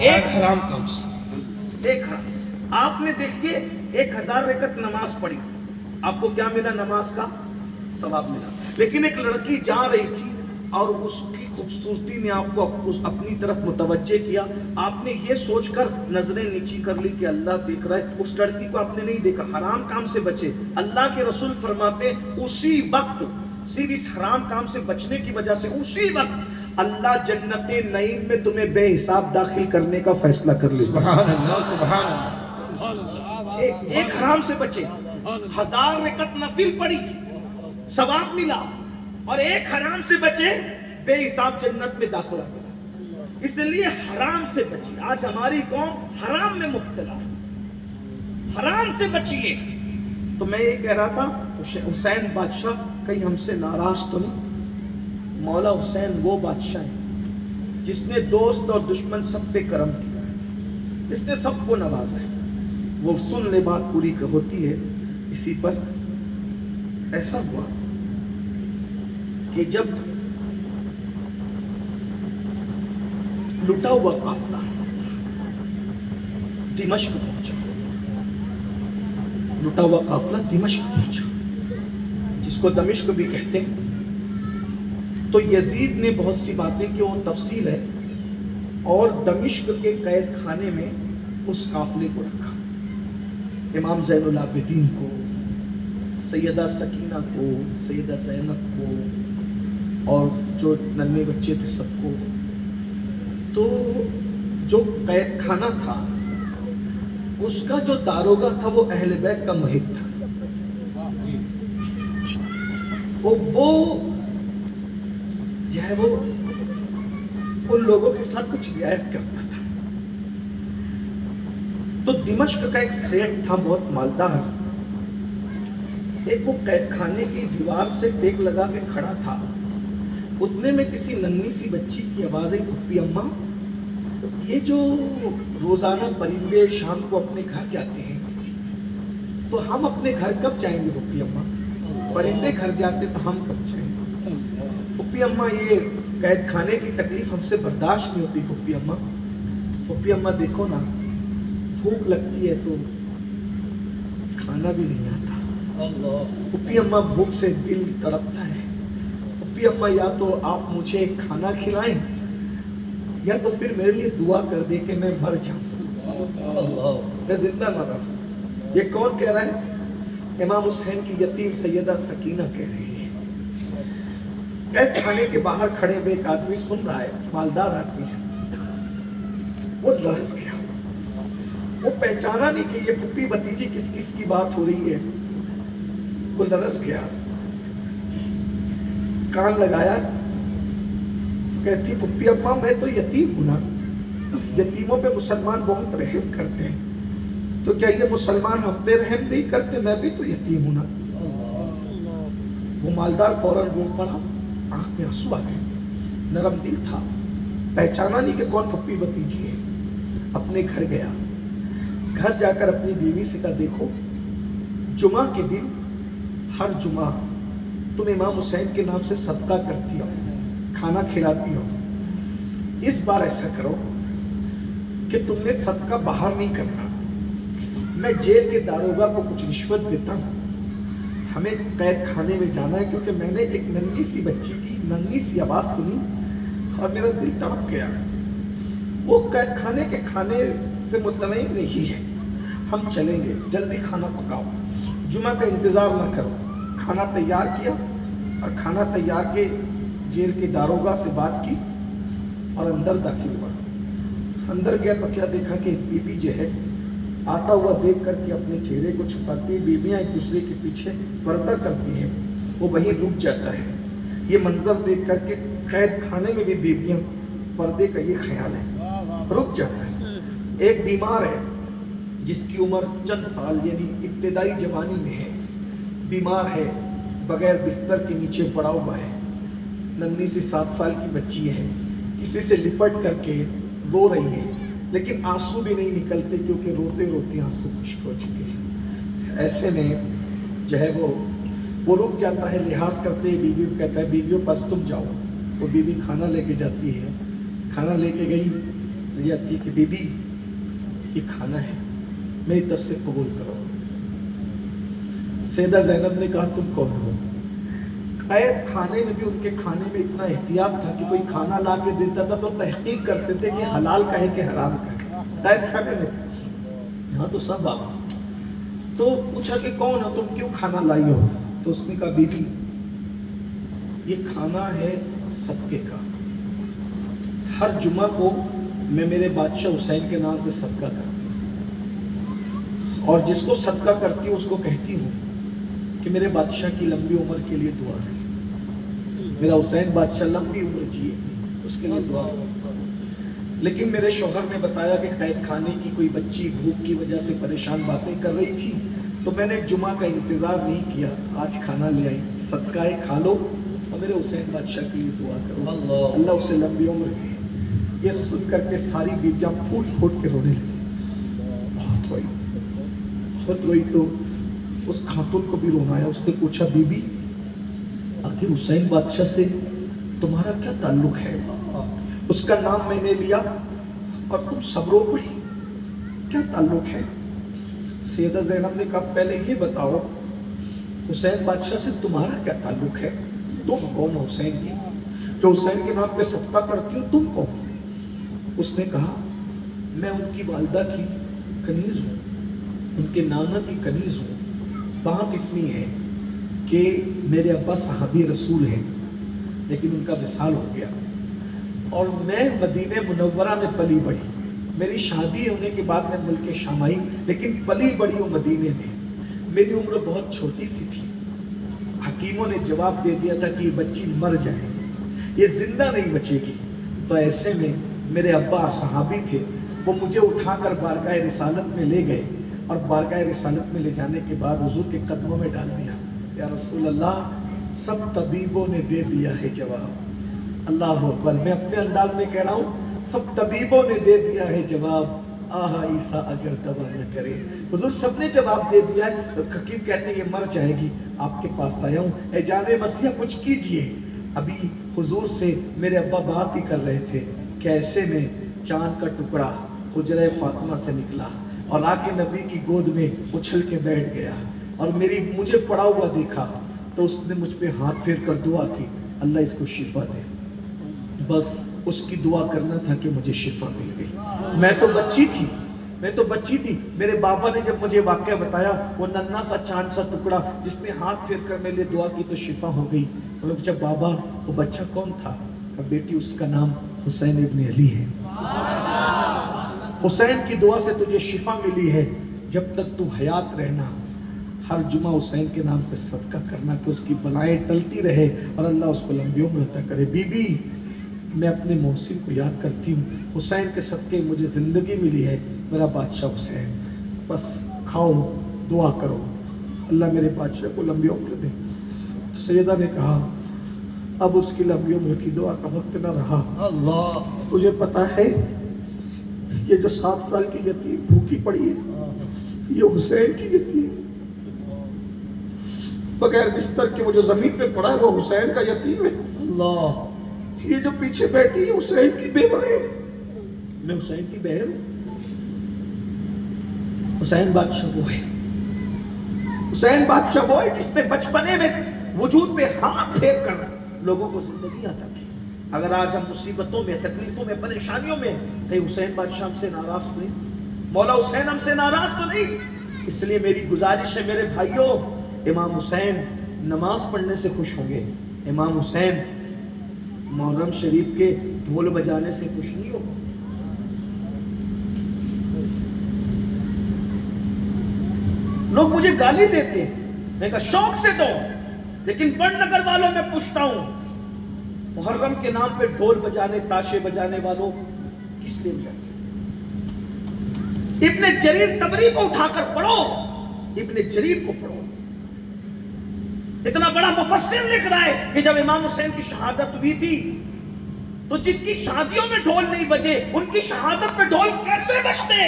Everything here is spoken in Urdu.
ایک حرام کام سے، ایک حرام۔ آپ نے دیکھیے 1000 رکعت نماز پڑھی، آپ کو کیا ملا؟ نماز کا ثواب ملا۔ لیکن ایک لڑکی جا رہی تھی اور اس کی خوبصورتی نے آپ کو اپنی طرف متوجہ کیا، آپ نے یہ سوچ کر نظریں نیچی کر لی کہ اللہ دیکھ رہا ہے، اس لڑکی کو آپ نے نہیں دیکھا، حرام کام سے بچے۔ اللہ کے رسول فرماتے اسی وقت، صرف اس حرام کام سے بچنے کی وجہ سے اسی وقت اللہ جنت نعیم میں تمہیں بے حساب داخل کرنے کا فیصلہ کر لے۔ سبحان اللہ، سبحان اللہ۔ ایک حرام سے بچے، 1000 رکعت نفل پڑھی، ثواب ملا، اور ایک حرام سے بچے، بے حساب جنت میں داخلہ ملا۔ اس لیے حرام سے بچیے۔ آج ہماری قوم حرام میں مبتلا ہے، حرام سے بچیے۔ تو میں یہ کہہ رہا تھا حسین بادشاہ کہیں ہم سے ناراض تو نہیں؟ مولا حسین وہ بادشاہ ہے جس نے دوست اور دشمن سب پہ کرم کیا ہے، اس نے سب کو نوازا ہے۔ وہ سن لے بات پوری ہوتی ہے۔ اسی پر ایسا ہوا کہ جب لٹا ہوا قافلہ دمشق پہنچا، لٹا ہوا قافلہ دمشق پہنچا، جس کو دمشق بھی کہتے ہیں، تو یزید نے بہت سی باتیں کی، وہ تفصیل ہے، اور دمشق کے قید خانے میں اس قافلے کو رکھا۔ امام زین العابدین کو، سیدہ سکینہ کو، سیدہ زینب کو، اور جو ننھے بچے تھے سب کو۔ تو جو قید خانہ تھا اس کا جو داروغہ تھا وہ اہل بیت کا محب تھا، وہ جو ہے وہ ان لوگوں کے ساتھ کچھ رعایت کرتا تھا۔ تو دمشق کا ایک سیٹ تھا بہت مالدار، ایک وہ قید خانے کی دیوار سے ٹیک لگا کے کھڑا تھا، اتنے میں کسی ننھی سی بچی کی آواز آئی، پھپھی اماں یہ جو روزانہ پرندے شام کو اپنے گھر جاتے ہیں تو ہم اپنے گھر کب جائیں گے پھپھی اماں؟ پرندے گھر جاتے تو ہم کب جائیں گے؟ پھپھی اماں یہ قید خانے کی تکلیف ہم سے برداشت نہیں ہوتی پھپھی اماں۔ پھپھی اماں دیکھو نا، بھوک لگتی ہے تو کھانا بھی نہیں آتا، پھپھی اماں بھوک سے دل تڑپتا ہے، پھپھی اماں یا تو آپ مجھے کھانا کھلائیں یا تو پھر میرے لیے دعا کر دے کہ میں مر جاؤں، میں زندہ نہ رہوں۔ یہ کون کہہ رہا ہے؟ امام حسین کی یتیم سیدہ سکینہ کہہ رہی ہے۔ قید خانے کے باہر کھڑے ہوئے ایک آدمی سن رہا ہے، مالدار آدمی ہے، وہ لرز گیا، وہ پہچانا نہیں کہ یہ پھپھی بھتیجی کس کس کی بات ہو رہی ہے، وہ لرز گیا، کان لگایا، کہتی پھپھی اماں میں تو یتیم ہوں نا، یتیموں پہ مسلمان بہت رحم کرتے ہیں، تو کیا یہ مسلمان ہم پہ رحم نہیں کرتے؟ میں بھی تو یتیم ہوں نا۔ وہ مالدار فوراً رو پڑا، آنکھ میں آنسو آ گئے، نرم دل تھا، پہچانا نہیں کہ کون پھپھی بھتیجی ہے، اپنے گھر گیا، گھر جا کر اپنی بیوی سے کہا دیکھو جمعہ کے دن ہر جمعہ تم امام حسین کے نام سے صدقہ کرتی ہو، کھانا کھلاتی ہو، اس بار ایسا کرو کہ تم نے صدقہ باہر نہیں کرنا، میں جیل کے داروغہ کو کچھ رشوت دیتا ہوں، ہمیں قید خانے میں جانا ہے، کیونکہ میں نے ایک ننھی سی بچی کی ننھی سی آواز سنی اور میرا دل تڑپ گیا، وہ قید خانے کے کھانے سے مطمئن نہیں ہے، ہم چلیں گے، جلدی کھانا پکاؤ، جمعہ کا انتظار نہ کرو۔ کھانا تیار کیا اور کھانا تیار کے جیل کے داروغہ سے بات کی اور اندر داخل ہوا۔ اندر گیا تو کیا دیکھا کہ بی بی جو ہے آتا ہوا دیکھ کر کے اپنے چہرے کو چھپاتی ہے، بیویاں ایک دوسرے کے پیچھے پردہ کرتی ہیں، وہ وہیں رک جاتا ہے۔ یہ منظر دیکھ کر کے قید خانے میں بھی بیویاں پردے کا یہ خیال ہے، رک جاتا ہے۔ ایک بیمار ہے جس کی عمر چند سال یعنی ابتدائی جوانی میں ہے، بیمار ہے، بغیر بستر کے نیچے پڑا ہوا ہے، ننھی سی 7 سال کی بچی ہے، کسی سے لپٹ کر کے رو رہی ہے، لیکن آنسو بھی نہیں نکلتے کیونکہ روتے روتے آنسو خشک ہو چکے ہیں۔ ایسے میں جو ہے وہ رک جاتا ہے، لحاظ کرتے ہیں، بیوی کو کہتا ہے بیویوں پاس تم جاؤ، وہ بیوی کھانا لے کے جاتی ہے، کھانا لے کے گئی، یہ آتی کہ بی بی یہ کھانا ہے میری طرف سے قبول کرو. سیدہ زینب نے کہا تم کون ہو؟ قید کھانے میں بھی ان کے کھانے میں اتنا احتیاط تھا کہ کوئی کھانا لا کے دیتا تھا تو تحقیق کرتے تھے کہ حلال کا ہے کہ حرام کا ہے. قید کھانے میں یہاں تو سب آپ. تو پوچھا کہ کون ہو تم، کیوں کھانا لائی ہو؟ تو اس نے کہا بی بی یہ کھانا ہے صدقے کا. ہر جمعہ کو میں میرے بادشاہ حسین کے نام سے صدقہ کرتی ہوں، اور جس کو صدقہ کرتی ہوں اس کو کہتی ہوں کہ میرے بادشاہ کی لمبی عمر کے لیے دعا ہے. میرا حسین بادشاہ لمبی عمر جیے اس کے لیے دعا ہے. لیکن میرے شوہر نے بتایا کہ قید خانے کی کوئی بچی بھوک کی وجہ سے پریشان باتیں کر رہی تھی، تو میں نے جمعہ کا انتظار نہیں کیا، آج کھانا لے آئی، صدقہ ہے کھا لو اور میرے حسین بادشاہ کے لیے دعا کرو اللہ اسے لمبی عمر دے. یہ سن کر کے ساری بیویاں پھوٹ پھوٹ کے رونے لگی. بہت روئی تو اس خاتون کو بھی رونا آیا. اس نے پوچھا بی بی آخر حسین بادشاہ سے تمہارا کیا تعلق ہے؟ اس کا نام میں نے لیا اور تم سب رو پڑی، کیا تعلق ہے؟ سیدہ زینب نے کہا پہلے یہ بتاؤ حسین بادشاہ سے تمہارا کیا تعلق ہے؟ تم کون ہو حسین کی جو حسین کے نام پہ صدقہ کرتی ہو؟ تم کون؟ اس نے کہا میں ان کی والدہ کی کنیز ہوں، ان کے نانا کی کنیز ہوں. بات اتنی ہے کہ میرے ابا صحابی رسول ہیں لیکن ان کا وصال ہو گیا، اور میں مدینہ منورہ میں پلی بڑھی. میری شادی ہونے کے بعد میں ملک شام آئی لیکن پلی بڑھی ہوں مدینے میں. میری عمر بہت چھوٹی سی تھی. حکیموں نے جواب دے دیا تھا کہ یہ بچی مر جائے گی، یہ زندہ نہیں بچے گی. تو ایسے میں میرے ابا صحابی تھے، وہ مجھے اٹھا کر بارگاہ رسالت میں لے گئے اور بارگاہ رسالت میں لے جانے کے بعد حضور کے قدموں میں ڈال دیا. یا رسول اللہ سب طبیبوں نے دے دیا ہے جواب. اللہ اکبر. میں اپنے انداز میں کہہ رہا ہوں سب طبیبوں نے دے دیا ہے جواب، آہا عیسیٰ اگر دوا نہ کرے. حضور سب نے جواب دے دیا ہے. حکیم کہتے ہیں یہ مر جائے گی، آپ کے پاس آیا ہوں، اے جان مسیح کچھ کیجئے. ابھی حضور سے میرے ابا بات ہی کر رہے تھے کہ ایسے میں چاند کا ٹکڑا حجرہ فاطمہ سے نکلا اور آ کے نبی کی گود میں اچھل کے بیٹھ گیا اور مجھے پڑا ہوا دیکھا تو اس نے مجھ پہ ہاتھ پھیر کر دعا کی اللہ اس کو شفا دے. بس اس کی دعا کرنا تھا کہ مجھے شفا مل گئی. میں تو بچی تھی. میرے بابا نے جب مجھے واقعہ بتایا وہ ننھا سا چاند سا ٹکڑا جس نے ہاتھ پھیر کر میرے لیے دعا کی تو شفا ہو گئی. تو میں پوچھا بابا وہ بچہ کون تھا؟ کہا بیٹی اس کا نام حسین ابن علی ہے. حسین کی دعا سے تجھے شفا ملی ہے. جب تک تو حیات رہنا ہر جمعہ حسین کے نام سے صدقہ کرنا کہ اس کی بلائیں ٹلتی رہے اور اللہ اس کو لمبی عمر عطا کرے. بی بی میں اپنے محسن کو یاد کرتی ہوں، حسین کے صدقے مجھے زندگی ملی ہے. میرا بادشاہ حسین، بس کھاؤ دعا کرو اللہ میرے بادشاہ کو لمبی عمر دے. تو سیدہ نے کہا اب اس کی لمبی عمر کی دعا کا وقت نہ رہا. اللہ تجھے پتا ہے یہ جو 7 سال کی یتیم بھوکی پڑی ہے یہ حسین کی یتیم، بغیر بستر کے وہ جو زمین پہ پڑا ہے وہ حسین کا یتیم ہے. اللہ یہ جو پیچھے بیٹھی ہے حسین کی بیوہ ہے، میں حسین کی بہن ہوں. حسین بادشاہ وہ ہے، حسین بادشاہ وہ ہے جس نے بچپنے میں وجود پہ ہاتھ پھیر کر لوگوں کو زندگی عطا کی. اگر آج ہم مصیبتوں میں تکلیفوں میں پریشانیوں میں کہیں حسین بادشاہ ہم سے ناراض تو نہیں، مولا حسین ہم سے ناراض تو نہیں. اس لیے میری گزارش ہے میرے بھائیوں، امام حسین نماز پڑھنے سے خوش ہوں گے، امام حسین محرم شریف کے ڈھول بجانے سے خوش نہیں ہو. لوگ مجھے گالی دیتے ہیں، میں کہا شوق سے دو، لیکن بڑھ نگر والوں میں پوچھتا ہوں محرم کے نام پہ ڈھول بجانے تاشے بجانے والوں کس لیے بجاتے؟ ابن جریر طبری کو اٹھا کر پڑھو، ابن جریر کو پڑھو. اتنا بڑا مفسر لکھ رہا ہے کہ جب امام حسین کی شہادت ہوئی تھی تو جن کی شادیوں میں ڈھول نہیں بجے ان کی شہادت میں ڈھول کیسے بجتے؟